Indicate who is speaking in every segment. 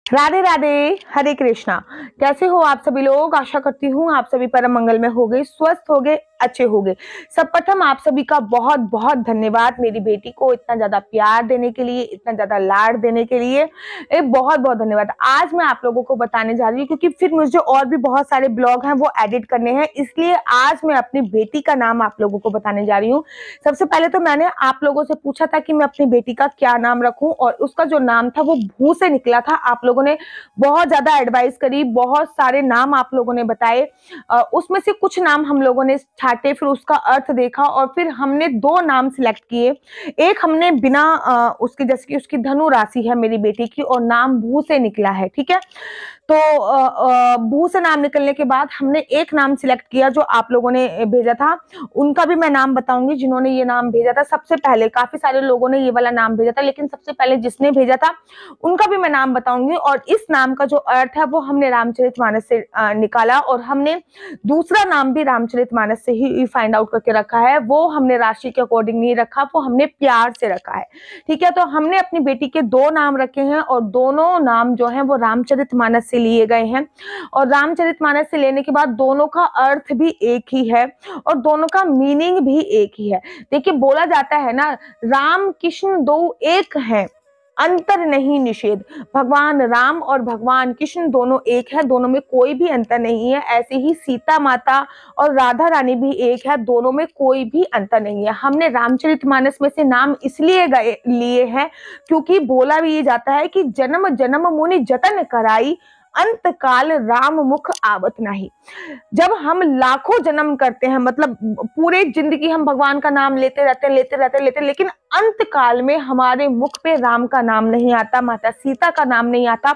Speaker 1: राधे राधे, हरे कृष्णा। कैसे हो आप सभी लोग? आशा करती हूँ आप सभी परम मंगल में होगे, स्वस्थ होगे, अच्छे होगे। सर्वप्रथम आप सभी का बहुत बहुत धन्यवाद मेरी बेटी को इतना ज्यादा प्यार देने के लिए, इतना ज्यादा लाड देने के लिए। एक बहुत बहुत धन्यवाद। आज मैं आप लोगों को बताने जा रही हूँ क्योंकि फिर मुझे और भी बहुत सारे ब्लॉग हैं वो एडिट करने हैं, इसलिए आज मैं अपनी बेटी का नाम आप लोगों को बताने जा रही हूँ। सबसे पहले तो मैंने आप लोगों से पूछा था कि मैं अपनी बेटी का क्या नाम रखूं और उसका जो नाम था वो भू से निकला था। आप लोगों ने बहुत ज्यादा एडवाइस करी, बहुत सारे नाम आप लोगों ने बताए। उसमें से कुछ नाम हम लोगों ने छाटे, फिर उसका अर्थ देखा और फिर हमने दो नाम सिलेक्ट किए। एक हमने बिना उसके, जैसे कि उसकी धनु राशि है मेरी बेटी की और नाम भू से निकला है, ठीक है। तो भू से नाम निकलने के बाद हमने एक नाम सिलेक्ट किया जो आप लोगों ने भेजा था। उनका भी मैं नाम बताऊंगी जिन्होंने ये नाम भेजा था। सबसे पहले काफी सारे लोगों ने ये वाला नाम भेजा था, लेकिन सबसे पहले जिसने भेजा था उनका भी मैं नाम बताऊंगी। और इस नाम का जो अर्थ है वो हमने रामचरितमानस से निकाला और हमने दूसरा नाम भी रामचरितमानस से ही फाइंड आउट करके रखा है। वो हमने राशि के अकॉर्डिंग नहीं रखा, वो हमने प्यार से रखा है, ठीक है। तो हमने अपनी बेटी के दो नाम रखे हैं और दोनों नाम जो हैं वो रामचरितमानस से लिए गए हैं। और रामचरितमानस से लेने के बाद दोनों का अर्थ भी एक ही है और दोनों का मीनिंग भी एक ही है। देखिए, बोला जाता है ना, राम कृष्ण दो एक हैं, अंतर नहीं निषेध। भगवान राम और भगवान कृष्ण दोनों एक है, दोनों में कोई भी अंतर नहीं है। ऐसे ही सीता माता और राधा रानी भी एक है, दोनों में कोई भी अंतर नहीं है। हमने रामचरितमानस में से नाम इसलिए लिए हैं क्योंकि बोला भी ये जाता है कि जन्म जन्म मुनि जतन कराई, अंत काल राम मुख आवत नहीं। जब हम लाखों जन्म करते हैं, मतलब पूरे जिंदगी हम भगवान का नाम लेते, लेकिन अंत काल में हमारे मुख पे राम का नाम नहीं आता, माता सीता का नाम नहीं आता।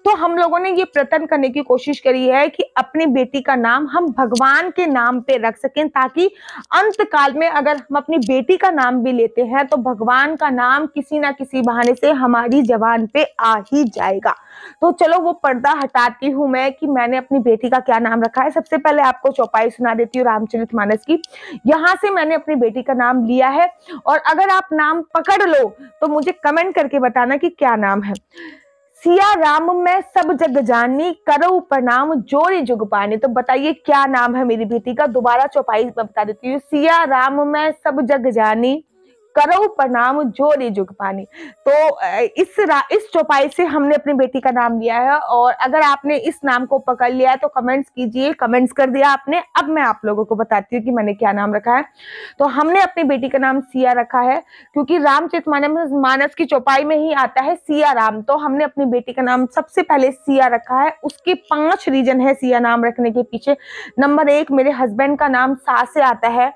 Speaker 1: तो हम लोगों ने ये प्रयत्न करने की कोशिश करी है कि अपनी बेटी का नाम हम भगवान के नाम पे रख सकें, ताकि अंत काल में अगर हम अपनी बेटी का नाम भी लेते हैं तो भगवान का नाम किसी ना किसी बहाने से हमारी जबान पे आ ही जाएगा। तो चलो वो पर्दा हटाती हूँ मैं कि मैंने अपनी बेटी का क्या नाम रखा है। सबसे पहले आपको चौपाई सुना देती हूँ रामचरितमानस की। यहाँ से मैंने अपनी बेटी का नाम लिया है और अगर आप नाम पकड़ लो तो मुझे कमेंट करके बताना कि क्या नाम है। सिया राम मैं सब जग जानी, करो प्रणाम जोरी जुग पानी। तो बताइए क्या नाम है मेरी बेटी का। दोबारा चौपाई में बता देती हूँ। सिया राम मैं सब जग जानी, करो प्रणाम जोरी जुग पानी। तो इस चौपाई से हमने अपनी बेटी का नाम लिया है। और अगर आपने इस नाम को पकड़ लिया है तो कमेंट्स कीजिए। कमेंट्स कर दिया आपने, अब मैं आप लोगों को बताती हूँ कि मैंने क्या नाम रखा है। तो हमने अपनी बेटी का नाम सिया रखा है क्योंकि रामचरितमानस की चौपाई में ही आता है सिया राम। तो हमने अपनी बेटी का नाम सबसे पहले सिया रखा है। उसके 5 रीजन है सिया नाम रखने के पीछे। नंबर 1, मेरे हस्बैंड का नाम सा से आता है,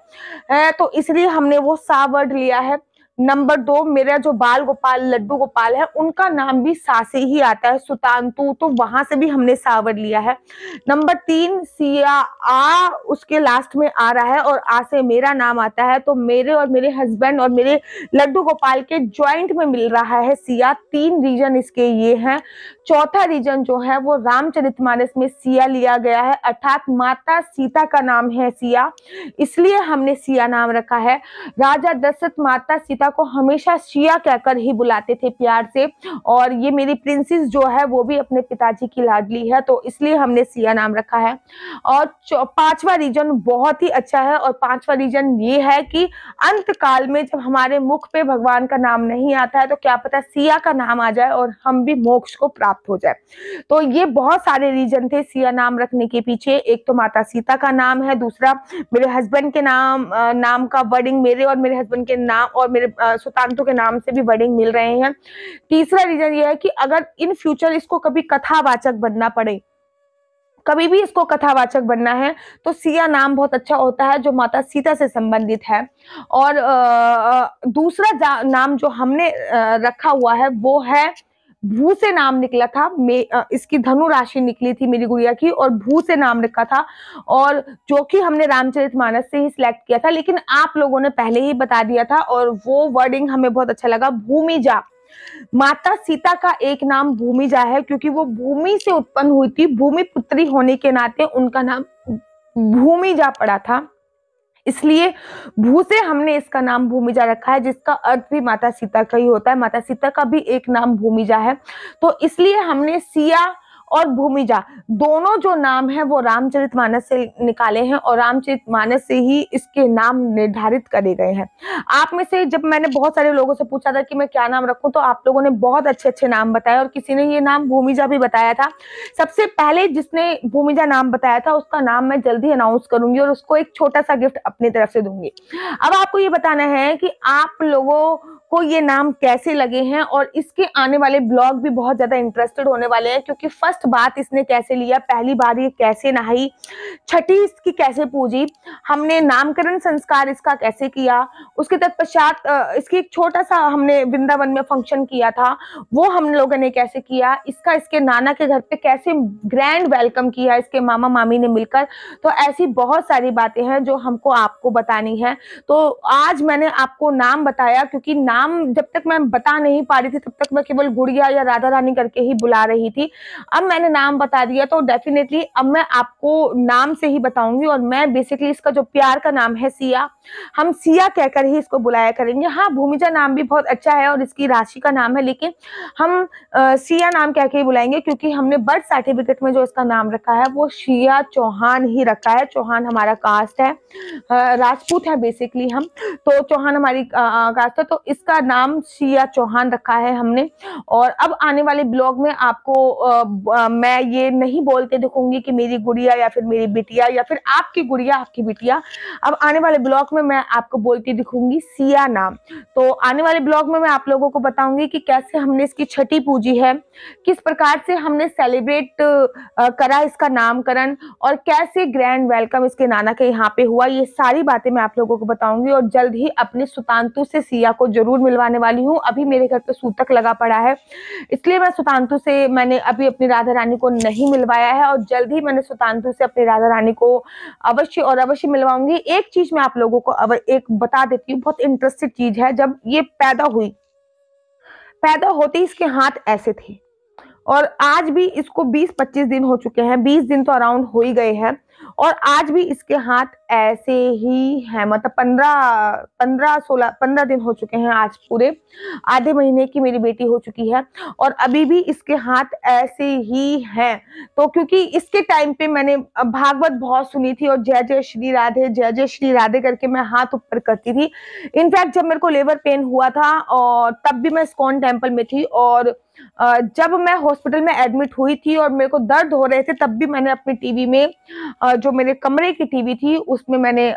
Speaker 1: तो इसलिए हमने वो सा वर्ड लिया है। नंबर 2, मेरा जो बाल गोपाल लड्डू गोपाल है उनका नाम भी सा से ही आता है, सुतांतु, तो वहां से भी हमने सा वर्ड लिया है। नंबर 3, सिया आ उसके लास्ट में आ रहा है और आ से मेरा नाम आता है, तो मेरे और मेरे हस्बैंड और मेरे लड्डू गोपाल के ज्वाइंट में मिल रहा है सिया। 3 रीजन इसके ये हैं। चौथा रीजन जो है वो रामचरितमानस में सिया लिया गया है, अर्थात माता सीता का नाम है सिया, इसलिए हमने सिया नाम रखा है। राजा दशरथ माता सीता को हमेशा सिया कहकर ही बुलाते थे प्यार से, और ये मेरी प्रिंसेस जो है वो भी अपने पिताजी की लाडली है, तो इसलिए हमने सिया नाम रखा है। और 5वां रीजन बहुत ही अच्छा है, और 5वां रीजन ये है कि अंत काल में जब हमारे मुख पे भगवान का नाम नहीं आता है तो क्या पता सिया का नाम आ जाए और हम भी मोक्ष को प्राप्त हो जाए। तो ये बहुत सारे रीजन थे सिया नाम रखने के पीछे। एक तो माता सीता का नाम है, दूसरा मेरे हस्बैंड के नाम का वर्डिंग मेरे और मेरे हस्बैंड के नाम और मेरे सुतांतु के नाम से भी वर्डिंग मिल रहे हैं। तीसरा रीजन ये है कि अगर इन फ्यूचर इसको कभी कथावाचक बनना पड़े, कभी भी इसको कथावाचक बनना है, तो सिया नाम बहुत अच्छा होता है जो माता सीता से संबंधित है। और दूसरा नाम जो हमने रखा हुआ है वो है भू से नाम निकला था। इसकी धनु राशि निकली थी मेरी गुड़िया की और भू से नाम रखा था, और जो कि हमने रामचरितमानस से ही सिलेक्ट किया था, लेकिन आप लोगों ने पहले ही बता दिया था और वो वर्डिंग हमें बहुत अच्छा लगा, भूमिजा। माता सीता का एक नाम भूमिजा है क्योंकि वो भूमि से उत्पन्न हुई थी, भूमि पुत्री होने के नाते उनका नाम भूमिजा पड़ा था। इसलिए भू से हमने इसका नाम भूमिजा रखा है, जिसका अर्थ भी माता सीता का ही होता है। माता सीता का भी एक नाम भूमिजा है, तो इसलिए हमने सिया और भूमिजा दोनों जो नाम है वो रामचरितमानस से निकाले हैं और रामचरितमानस से ही इसके नाम निर्धारित करे गए हैं। आप में से जब मैंने बहुत सारे लोगों से पूछा था कि मैं क्या नाम रखूं, तो आप लोगों ने बहुत अच्छे अच्छे नाम बताए और किसी ने ये नाम भूमिजा भी बताया था। सबसे पहले जिसने भूमिजा नाम बताया था उसका नाम मैं जल्दी अनाउंस करूंगी और उसको एक छोटा सा गिफ्ट अपनी तरफ से दूंगी। अब आपको ये बताना है कि आप लोगों को ये नाम कैसे लगे हैं, और इसके आने वाले ब्लॉग भी बहुत ज्यादा इंटरेस्टेड होने वाले हैं, क्योंकि फर्स्ट बात इसने कैसे लिया, पहली बार ये कैसे नहाई, छठी इसकी कैसे पूजी, हमने नामकरण संस्कार इसका कैसे किया, उसके तत्पश्चात इसकी एक छोटा सा हमने वृंदावन में फंक्शन किया था, वो हम लोगों ने कैसे किया, इसका इसके नाना के घर पे कैसे ग्रैंड वेलकम किया इसके मामा मामी ने मिलकर। तो ऐसी बहुत सारी बातें हैं जो हमको आपको बतानी है। तो आज मैंने आपको नाम बताया, क्योंकि नाम जब तक मैं बता नहीं पा रही थी तब तक मैं केवल गुड़िया या राधा रानी करके ही बुला रही थी। अब मैंने नाम बता दिया तो डेफिनेटली अब मैं आपको नाम से ही बताऊंगी, और मैं बेसिकली इसका जो प्यार का नाम है सिया, हम सिया कहकर ही इसको बुलाया करेंगे। हाँ, भूमिजा नाम भी बहुत अच्छा है और इसकी राशि का नाम है, लेकिन हम सिया नाम कह के ही बुलाएंगे, क्योंकि हमने बर्थ सर्टिफिकेट में जो इसका नाम रखा है वो सिया चौहान ही रखा है। चौहान हमारा कास्ट है, राजपूत है बेसिकली हम, तो चौहान हमारी कास्ट है, तो इसका नाम सिया चौहान रखा है हमने। और अब आने वाले ब्लॉग में आपको मैं ये नहीं बोलते दिखूंगी कि मेरी गुड़िया या फिर मेरी बिटिया या फिर आपकी गुड़िया आपकी बिटिया। अब आने वाले ब्लॉग में मैं आपको बोलती दिखूंगी सिया नाम। तो आने वाले ब्लॉग में मैं आप लोगों को बताऊंगी कि कैसे हमने इसकी छठी पूजी है, किस प्रकार से हमने सेलिब्रेट करा इसका नामकरण, और कैसे ग्रैंड वेलकम इसके नाना के यहाँ पे हुआ। ये सारी बातें मैं आप लोगों को बताऊंगी, और जल्द ही अपने सुतांतु से सिया को जरूर मिलवाने वाली हूँ। अभी मेरे घर पे सूतक लगा पड़ा है, इसलिए मैं सुतांतु से मैंने अभी अपनी राधा रानी को नहीं मिलवाया है, और जल्द ही मैंने सुतांतु से अपनी राधा रानी को अवश्य और अवश्य मिलवाऊंगी। एक चीज मैं आप लोगों को एक बता देती हूँ, बहुत इंटरेस्टिंग चीज है। जब ये पैदा होते ही इसके हाथ ऐसे थे, और आज भी इसको 20-25 दिन हो चुके हैं, 20 दिन तो अराउंड हो ही गए हैं, और आज भी इसके हाथ ऐसे ही हैं। मतलब 15 दिन हो चुके हैं, आज पूरे आधे महीने की मेरी बेटी हो चुकी है, और अभी भी इसके हाथ ऐसे ही हैं। तो क्योंकि इसके टाइम पे मैंने भागवत बहुत सुनी थी, और जय जय श्री राधे करके मैं हाथ ऊपर करती थी। इनफैक्ट जब मेरे को लेबर पेन हुआ था और तब भी मैं इस्कॉन टेम्पल में थी, और जब मैं हॉस्पिटल में एडमिट हुई थी और मेरे को दर्द हो रहे थे, तब भी मैंने अपनी टीवी में जो मेरे कमरे की टीवी थी उसमें मैंने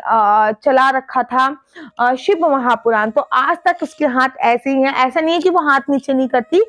Speaker 1: चला रखा था शिव महापुराण। तो आज तक उसके हाथ ऐसे ही हैं। ऐसा नहीं है कि वो हाथ नीचे नहीं करती,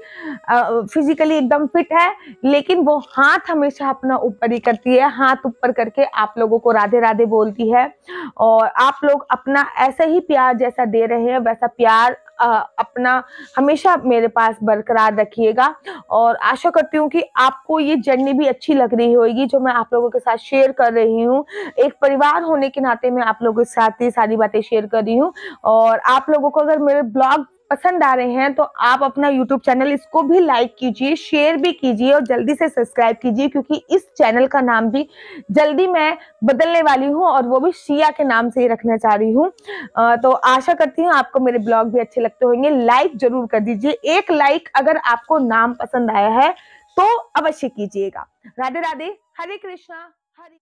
Speaker 1: फिजिकली एकदम फिट है, लेकिन वो हाथ हमेशा अपना ऊपर ही करती है, हाथ ऊपर करके आप लोगों को राधे राधे बोलती है। और आप लोग अपना ऐसा ही प्यार जैसा दे रहे हैं वैसा प्यार अपना हमेशा मेरे पास बरकरार रखिएगा। और आशा करती हूँ कि आपको ये जर्नी भी अच्छी लग रही होगी जो मैं आप लोगों के साथ शेयर कर रही हूँ। एक परिवार होने के नाते मैं आप लोगों के साथ ये सारी बातें शेयर कर रही हूँ। और आप लोगों को अगर मेरे ब्लॉग पसंद आ रहे हैं तो आप अपना YouTube चैनल इसको भी लाइक कीजिए, शेयर भी कीजिए, और जल्दी से सब्सक्राइब कीजिए, क्योंकि इस चैनल का नाम भी जल्दी मैं बदलने वाली हूँ, और वो भी सिया के नाम से ही रखना चाह रही हूँ। तो आशा करती हूँ आपको मेरे ब्लॉग भी अच्छे लगते होंगे। लाइक जरूर कर दीजिए, एक लाइक अगर आपको नाम पसंद आया है तो अवश्य कीजिएगा। राधे राधे, हरे कृष्णा, हरे